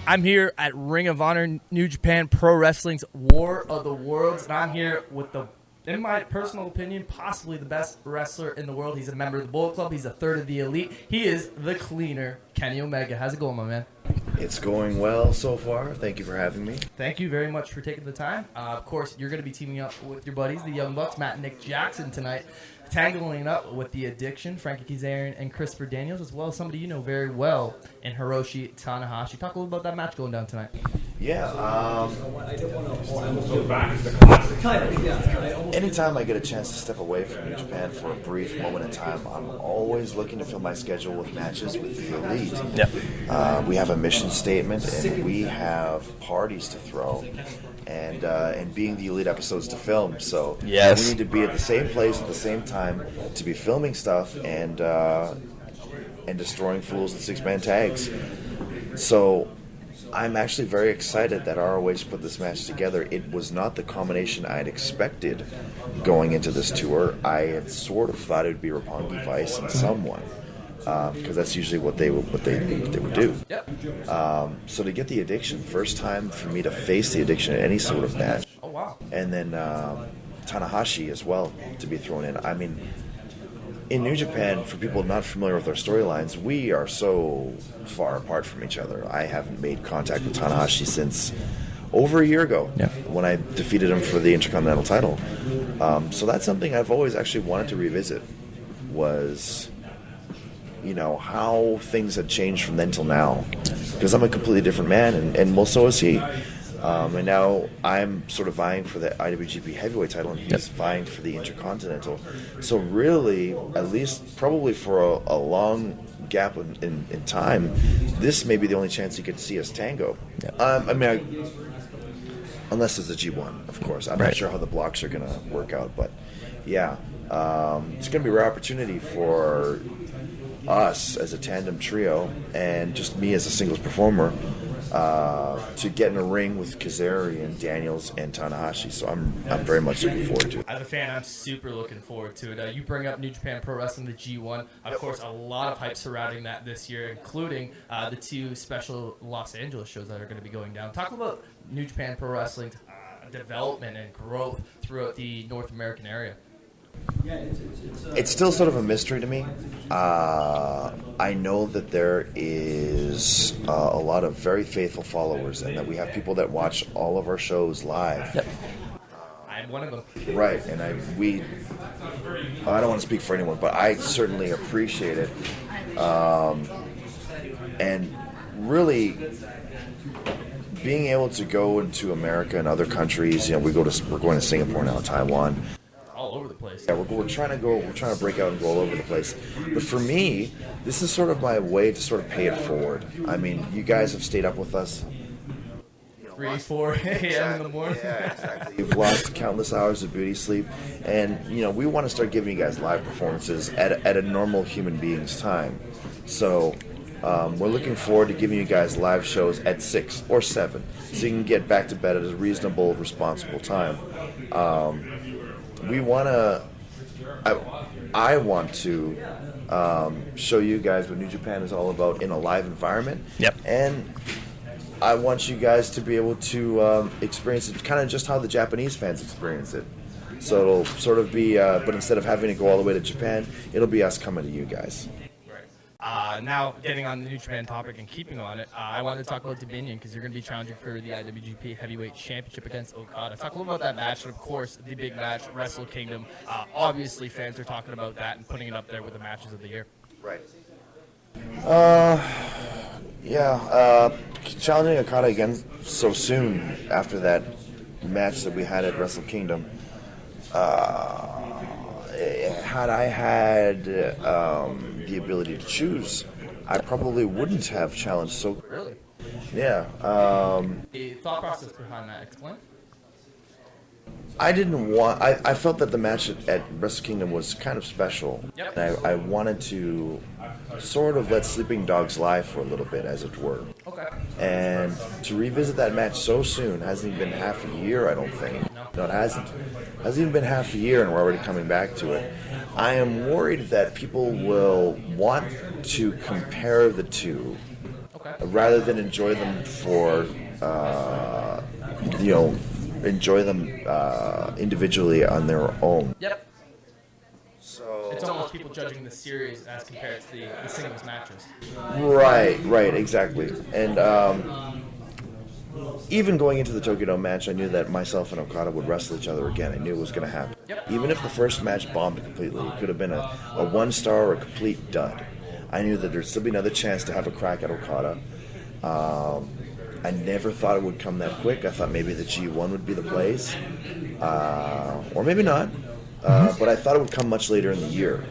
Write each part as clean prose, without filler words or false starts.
I'm here at Ring of Honor, New Japan Pro Wrestling's War of the Worlds, and I'm here with in my personal opinion, possibly the best wrestler in the world. He's a member of the Bullet Club. He's a third of the Elite. He is the Cleaner, Kenny Omega. How's it going, my man? It's going well so far. Thank you for having me. Thank you very much for taking the time. Of course, you're going to be teaming up with your buddies, the Young Bucks, Matt and Nick Jackson, tonight, tangling up with the Addiction, Frankie Kazarian, and Christopher Daniels, as well as somebody you know very well in Hiroshi Tanahashi. Talk a little about that match going down tonight. Yeah. Anytime I get a chance to step away from New Japan for a brief moment in time, I'm always looking to fill my schedule with matches with the Elite. Yep. We have a mission statement, and we have parties to throw. And being the Elite episodes to film, so yes, we need to be at the same place at the same time to be filming stuff and destroying fools in six-man tags. So I'm actually very excited that ROH put this match together. It was not the combination I had expected going into this tour. I had sort of thought it would be Roppongi Vice and someone. Because that's usually what they would do. Yep. So to get the Addiction, first time for me to face the Addiction in any sort of match. Oh wow! And then Tanahashi as well to be thrown in. I mean, in New Japan, for people not familiar with our storylines, we are so far apart from each other. I haven't made contact with Tanahashi since over a year ago when I defeated him for the Intercontinental title. So that's something I've always actually wanted to revisit. Was how things had changed from then till now, because I'm a completely different man, and well, so is he. And now I'm sort of vying for the IWGP Heavyweight title, and he's vying for the Intercontinental. So really, at least probably for a long gap in time, this may be the only chance you could see us tango. Unless it's a G1, of course. I'm not sure how the blocks are going to work out, but yeah, it's going to be a rare opportunity for us as a tandem trio and just me as a singles performer to get in a ring with Kazarian, Daniels, and Tanahashi. So I'm very much looking forward to it. As a fan, I'm super looking forward to it. You bring up New Japan Pro Wrestling, the G1. Of course, a lot of hype surrounding that this year, including the two special Los Angeles shows that are going to be going down. Talk about New Japan Pro Wrestling's development and growth throughout the North American area. It's still sort of a mystery to me. I know that there is a lot of very faithful followers, and that we have people that watch all of our shows live. Yep. I'm one of them. Right, and I don't want to speak for anyone, but I certainly appreciate it. And really, being able to go into America and other countries, we're going to Singapore now, Taiwan. All over the place. Yeah, we're trying to break out and go all over the place. But for me, this is sort of my way to sort of pay it forward. I mean, you guys have stayed up with us 3, 4 a.m. in the morning. Yeah, exactly. You've lost countless hours of beauty sleep, and we want to start giving you guys live performances at a normal human being's time. So we're looking forward to giving you guys live shows at 6 or 7, so you can get back to bed at a reasonable, responsible time. I want to show you guys what New Japan is all about in a live environment. Yep. And I want you guys to be able to experience it kind of just how the Japanese fans experience it. So it'll sort of be, but instead of having to go all the way to Japan, it'll be us coming to you guys. Now, getting on the New Japan topic and keeping on it, I wanted to talk about Dominion, because you're going to be challenging for the IWGP Heavyweight Championship against Okada. Talk a little about that match, and of course, the big match, Wrestle Kingdom. Obviously, fans are talking about that and putting it up there with the matches of the year. Right. Challenging Okada again so soon after that match that we had at Wrestle Kingdom. Had I had the ability to choose, I probably wouldn't have challenged so. Really? Yeah. The thought process behind that, explain. I didn't want. I felt that the match at Wrestle Kingdom was kind of special. Yep. And I wanted to sort of let sleeping dogs lie for a little bit, as it were. Okay. And to revisit that match so soon, hasn't even been half a year, I don't think. No, it hasn't. Hasn't even been half a year, and we're already coming back to it. I am worried that people will want to compare the two Okay. rather than enjoy them for, enjoy them individually on their own. Yep. So It's almost people judging the series as compared to the singles matches. right, exactly. And even going into the Tokyo Dome match, I knew that myself and Okada would wrestle each other again. I knew it was going to happen. Yep. Even if the first match bombed completely, it could have been a 1-star or a complete dud. I knew that there'd still be another chance to have a crack at Okada. I never thought it would come that quick. I thought maybe the G1 would be the place, or maybe not. But I thought it would come much later in the year.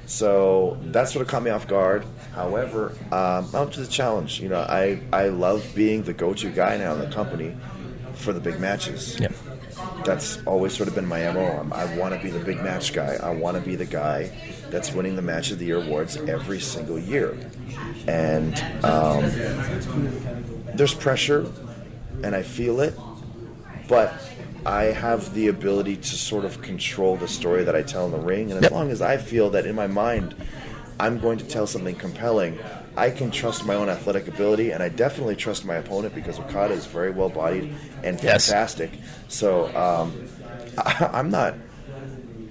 So that's what caught me off guard. However, I'm up to the challenge. You know, I love being the go-to guy now in the company for the big matches. Yep. That's always sort of been my MO. I want to be the big match guy. I want to be the guy that's winning the Match of the Year awards every single year. And there's pressure, and I feel it, but I have the ability to sort of control the story that I tell in the ring, and as long as I feel that in my mind I'm going to tell something compelling, I can trust my own athletic ability, and I definitely trust my opponent because Okada is very well-bodied and fantastic. So I'm not...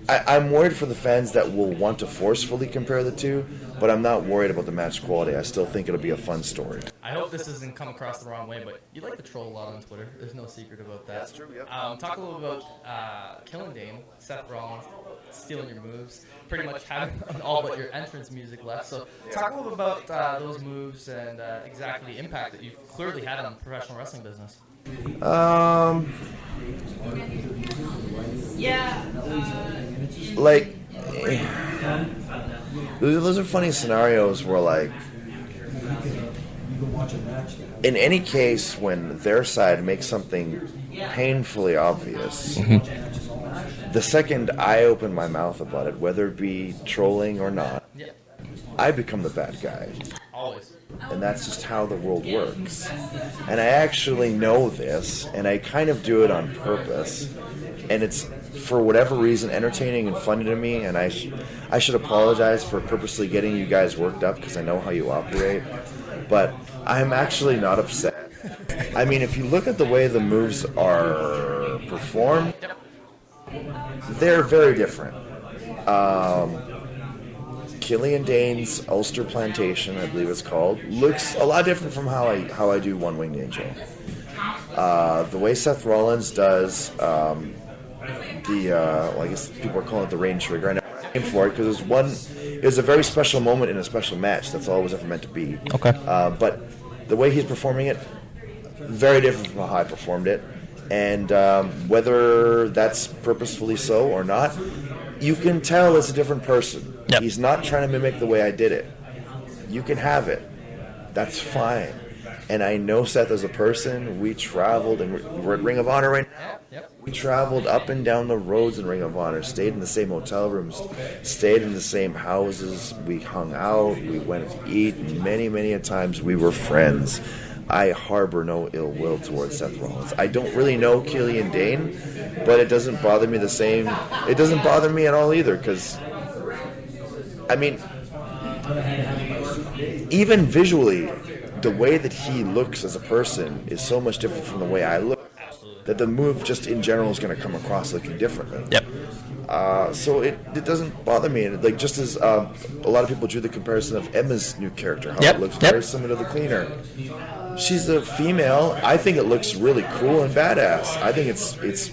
I'm worried for the fans that will want to forcefully compare the two, but I'm not worried about the match quality. I still think it'll be a fun story. I hope this doesn't come across the wrong way, but you like to troll a lot on Twitter. There's no secret about that. That's true, yep. Talk a little about Killing Dane, Seth Rollins, stealing your moves, pretty much having all but your entrance music left. So talk a little about those moves and exactly the impact that you've clearly had on the professional wrestling business. Like, those are funny scenarios where, like, in any case, when their side makes something painfully obvious, the second I open my mouth about it, whether it be trolling or not, I become the bad guy. Always. And that's just how the world works. And I actually know this, and I kind of do it on purpose. And it's, for whatever reason, entertaining and funny to me, and I should apologize for purposely getting you guys worked up because I know how you operate. But I'm actually not upset. I mean, if you look at the way the moves are performed, they're very different. Killian Dane's Ulster Plantation, I believe it's called, looks a lot different from how I do One Winged Angel. The way Seth Rollins does well, I guess people are calling it the Rain Trigger. I never name for it because it was a very special moment in a special match. That's all it was ever meant to be. Okay. But the way he's performing it, very different from how I performed it. And whether that's purposefully so or not, you can tell it's a different person. Yep. He's not trying to mimic the way I did it. You can have it. That's fine. And I know Seth as a person. We traveled, and we're at Ring of Honor right now. Yep. We traveled up and down the roads in Ring of Honor, stayed in the same hotel rooms, stayed in the same houses. We hung out. We went to eat. Many, many a times we were friends. I harbor no ill will towards Seth Rollins. I don't really know Killian Dane, but it doesn't bother me the same. It doesn't bother me at all either, because, I mean, even visually, the way that he looks as a person is so much different from the way I look that the move just in general is going to come across looking differently. Yep. So it doesn't bother me. And like, just as a lot of people drew the comparison of Emma's new character, how it looks very similar to the Cleaner. She's a female. I think it looks really cool and badass. I think it's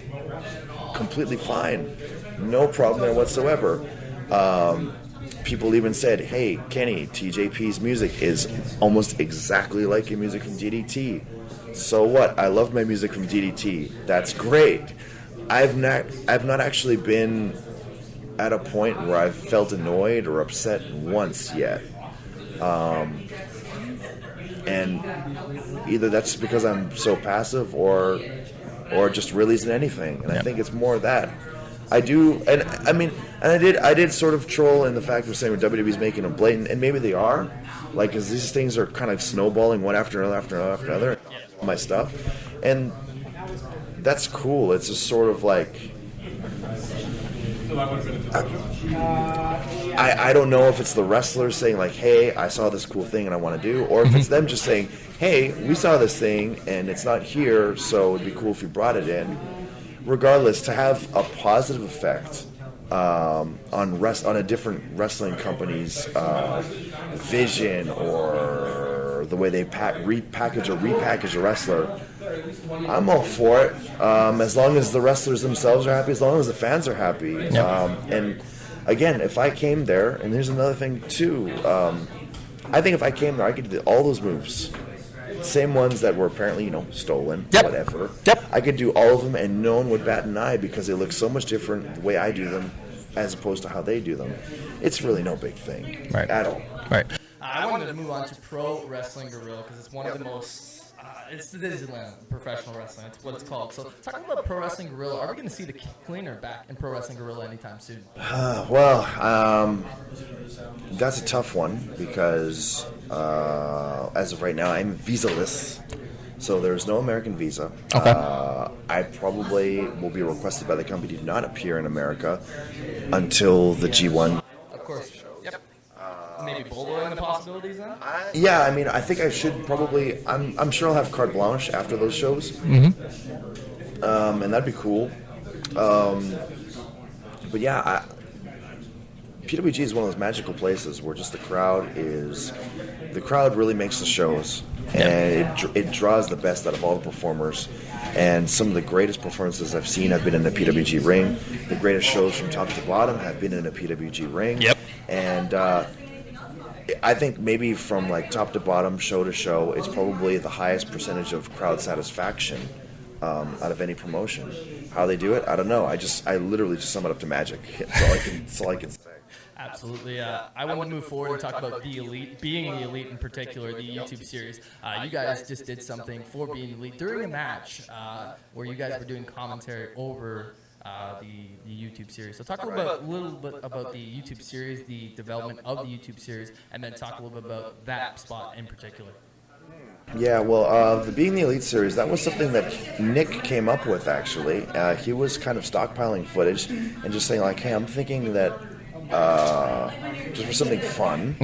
completely fine. No problem there whatsoever. People even said, hey, Kenny, TJP's music is almost exactly like your music from DDT. So what? I love my music from DDT. That's great. I've not actually been at a point where I've felt annoyed or upset once yet. And either that's because I'm so passive or just really isn't anything. And I think it's more that. I do, and I mean, and I did sort of troll in the fact of saying WWE's making them blatant, and maybe they are, like, because these things are kind of snowballing one after another after another after another, my stuff, and that's cool. It's just sort of like, I don't know if it's the wrestlers saying like, hey, I saw this cool thing and I want to do, or if it's them just saying, hey, we saw this thing and it's not here, so it'd be cool if you brought it in. Regardless, to have a positive effect on a different wrestling company's vision or the way they repackage a wrestler, I'm all for it. As long as the wrestlers themselves are happy, as long as the fans are happy. And again, if I came there, and there's another thing too, I think if I came there, I could do all those moves. Same ones that were apparently, stolen, whatever. I could do all of them, and no one would bat an eye because they look so much different the way I do them as opposed to how they do them. It's really no big thing at all. Right. I wanted to move on to Pro Wrestling Guerrilla because it's one of the most... it's the Disneyland professional wrestling. It's what it's called. So talking about Pro Wrestling Guerrilla, are we going to see the cleaner back in Pro Wrestling Guerrilla anytime soon? That's a tough one because as of right now, I'm visa-less. So there's no American visa. Okay. I probably will be requested by the company to not appear in America until the G1. Of course. Yep. Maybe bulldoing the possibilities then? Yeah, I mean, I think I should probably... I'm sure I'll have carte blanche after those shows. Mm-hmm. And that'd be cool. But yeah, PWG is one of those magical places where just the crowd really makes the shows. And it draws the best out of all the performers. And some of the greatest performances I've seen have been in the PWG ring. The greatest shows from top to bottom have been in a PWG ring. Yep. And I think maybe from like top to bottom, show to show, it's probably the highest percentage of crowd satisfaction out of any promotion. How they do it, I don't know. I literally just sum it up to magic. That's all I can say. Absolutely. I want to move forward and talk about the Elite, being the Elite in particular, the YouTube series. You guys just did something for being Elite during a match where you guys were doing commentary over the YouTube series. So talk a little bit about the YouTube series, the development of the YouTube series, and then talk a little bit about that spot in particular. Yeah, well, the Being the Elite series, that was something that Nick came up with, actually. He was kind of stockpiling footage and just saying, like, hey, I'm thinking that just for something fun,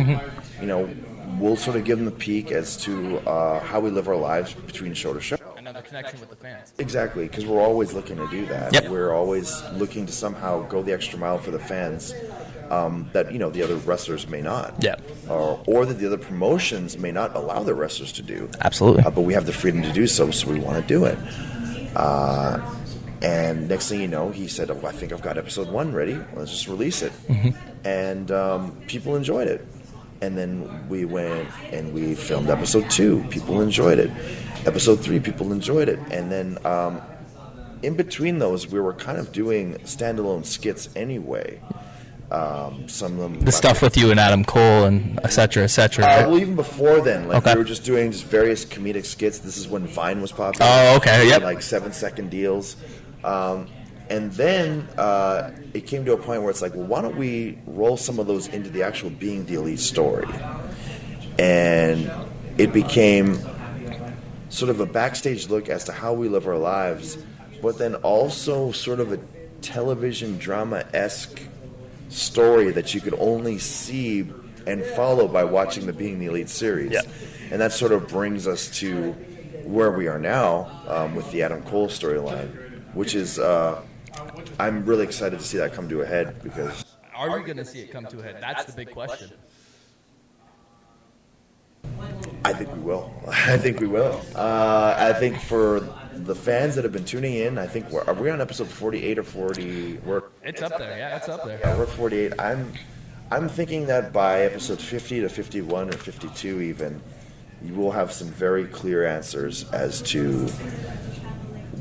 we'll sort of give them a peek as to how we live our lives between show to show. Another connection with the fans. Exactly, because we're always looking to do that. Yep. We're always looking to somehow go the extra mile for the fans that, the other wrestlers may not. Yeah. Or that the other promotions may not allow their wrestlers to do. Absolutely. But we have the freedom to do so we want to do it. And next thing you know, he said, I think I've got episode 1 ready. Let's just release it. Mm-hmm. And people enjoyed it. And then we went and we filmed episode 2. People enjoyed it. Episode 3, people enjoyed it. And then in between those, we were kind of doing standalone skits anyway. Some of them... The stuff with you and Adam Cole and et cetera, et cetera. Right? Well, even before then. We were just doing various comedic skits. This is when Vine was popular. Oh, okay, yep. 7-second deals. And then it came to a point where it's like, well, why don't we roll some of those into the actual Being the Elite story? And it became sort of a backstage look as to how we live our lives, but then also sort of a television drama-esque story that you could only see and follow by watching the Being the Elite series. Yeah. And that sort of brings us to where we are now with the Adam Cole storyline, which is... I'm really excited to see that come to a head because... Are we going to see it come to a head? That's the big question. I think we will. I think for the fans that have been tuning in, I think are we on episode 48 or 40? It's up there. Yeah, it's up there. Yeah, we're 48. I'm thinking that by episode 50 to 51 or 52 even, you will have some very clear answers as to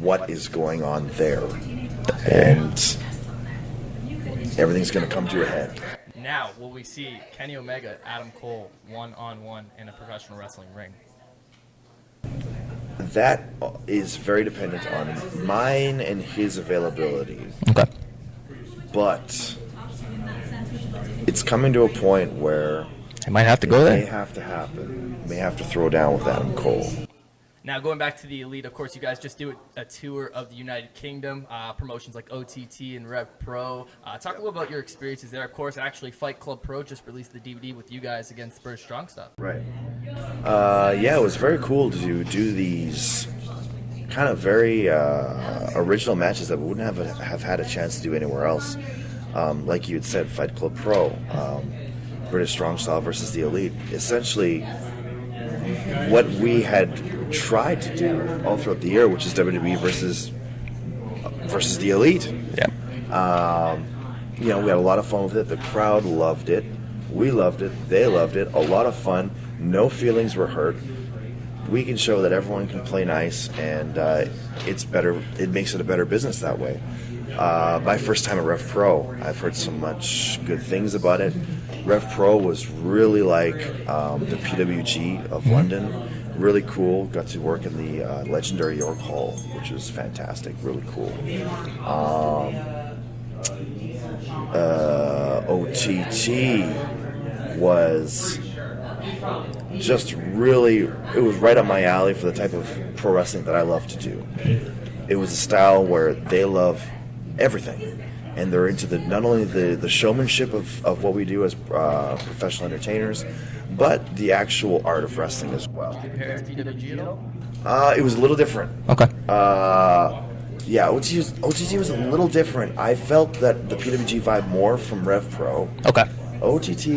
what is going on there. And everything's going to come to a head. Now, will we see Kenny Omega, Adam Cole, one-on-one in a professional wrestling ring? That is very dependent on mine and his availability. Okay. But it's coming to a point where it might have to go there. It may have to happen. May have to throw down with Adam Cole. Now, going back to the Elite, of course, you guys just do a tour of the United Kingdom, promotions like OTT and Rev Pro. Talk a little about your experiences there. Of course, actually, Fight Club Pro just released the DVD with you guys against British Strong Stuff. Right. Yeah, it was very cool to do these kind of very original matches that we wouldn't have had a chance to do anywhere else. Like you had said, Fight Club Pro, British Strong Style versus the Elite. Essentially, what we had tried to do all throughout the year, which is WWE versus the Elite. Yeah. We had a lot of fun with it. The crowd loved it. We loved it. They loved it. A lot of fun. No feelings were hurt. We can show that everyone can play nice, and it's better. It makes it a better business that way. My first time at Rev Pro, I've heard so much good things about it. Rev Pro was really like the PWG of London. Really cool. Got to work in the legendary York Hall, which was fantastic. Really cool. OTT was just really, it was right up my alley for the type of pro wrestling that I love to do. It was a style where they love everything, and they're into not only the showmanship of what we do as professional entertainers, but the actual art of wrestling as well. Compared to PWG at all? It was a little different. Okay. Yeah, OTT was a little different. I felt that the PWG vibe more from Rev Pro. Okay. OTT,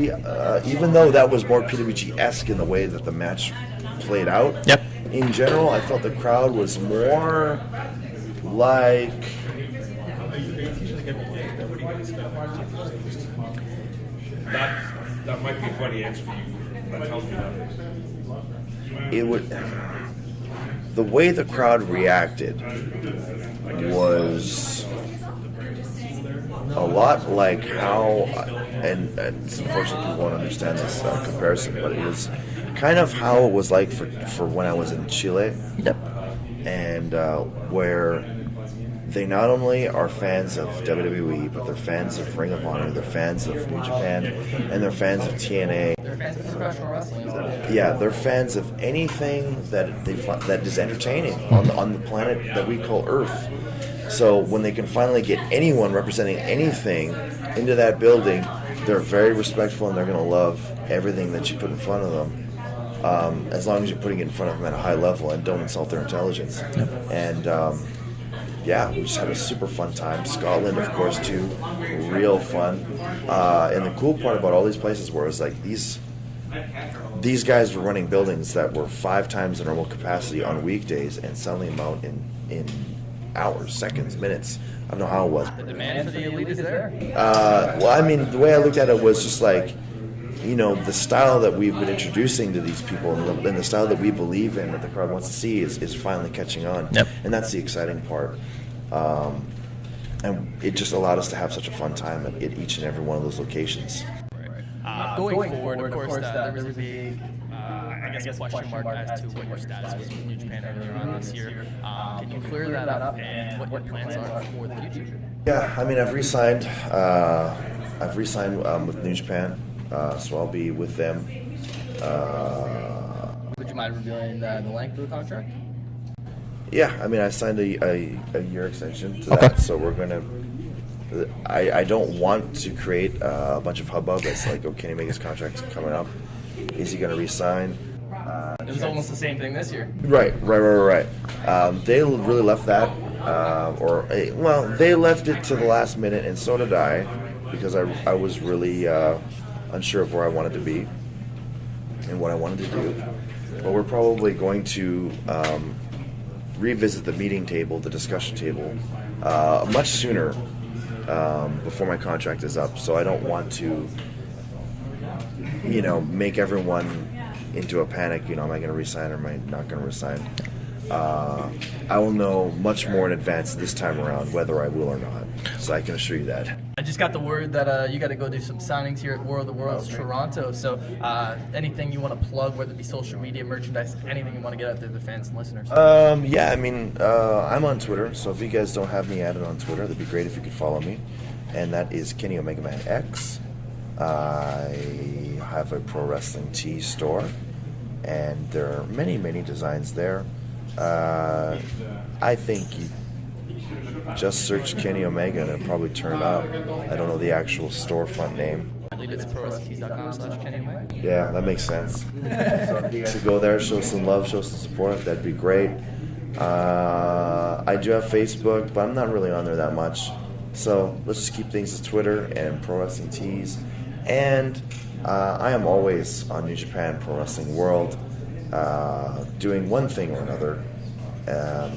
even though that was more PWG-esque in the way that the match played out, Yep. in general, I felt the crowd was more like... That might be a funny answer for you. That tells me nothing. It would... The way the crowd reacted was a lot like how, and it's unfortunate people won't understand this comparison, but it was kind of how it was like for when I was in Chile. Yep. And where they not only are fans of WWE, but they're fans of Ring of Honor, they're fans of New Japan, and they're fans of TNA. They're fans of professional wrestling. Yeah, they're fans of anything that that is entertaining on the planet that we call Earth. So when they can finally get anyone representing anything into that building, they're very respectful and they're going to love everything that you put in front of them, as long as you're putting it in front of them at a high level and don't insult their intelligence. And yeah, we just had a super fun time. Scotland, of course, too, real fun. And the cool part about all these places was like these guys were running buildings that were 5 times the normal capacity on weekdays and selling them out in hours, seconds, minutes. I don't know how it was. The demand for the Elite is there. Well, I mean, the way I looked at it was just like, the style that we've been introducing to these people and the style that we believe in that the crowd wants to see is finally catching on. Yep. And that's the exciting part. And it just allowed us to have such a fun time at each and every one of those locations. Going forward, of course, there was a big, I guess, question mark as to what your status was with New Japan earlier on this year. Can you clear that up and what your plans are for the future? Yeah, I mean, I've re-signed. With New Japan, so I'll be with them. Would you mind revealing the length of the contract? Yeah, I mean, I signed a year extension to Okay. that, so we're gonna. I don't want to create a bunch of hubbub. It's like, oh, Kenny Omega's contract's coming up. Is he going to re-sign? It was almost the same thing this year. Right. They really left that, they left it to the last minute, and so did I, because I was really unsure of where I wanted to be and what I wanted to do. But we're probably going to revisit the meeting table, the discussion table, much sooner before my contract is up. So I don't want to, make everyone into a panic. Am I going to resign or am I not going to resign? I will know much more in advance this time around whether I will or not. So I can assure you that. I just got the word that you got to go do some signings here at War of the Worlds Toronto. So anything you want to plug, whether it be social media, merchandise, anything you want to get out there to the fans and listeners? Yeah, I mean, I'm on Twitter, so if you guys don't have me added on Twitter, that'd be great if you could follow me. And that is Kenny Omega Man X. I have a pro wrestling tee store, and there are many, many designs there. I think you just search Kenny Omega and it'll probably turn up. I don't know the actual storefront name. I believe it's prowrestlingtees.com/Kenny. Yeah, that makes sense. So if you guys could go there, show some love, show some support, that'd be great. I do have Facebook, but I'm not really on there that much. So let's just keep things to Twitter and Pro Wrestling Tees. And I am always on New Japan Pro Wrestling World, doing one thing or another.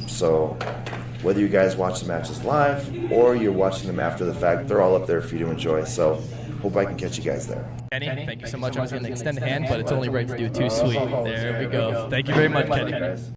So whether you guys watch the matches live or you're watching them after the fact, they're all up there for you to enjoy. So hope I can catch you guys there. Kenny, thank you so much. I was going to extend the hand, but it's only right to do two sweet. There we go. Thank you very much, Kenny.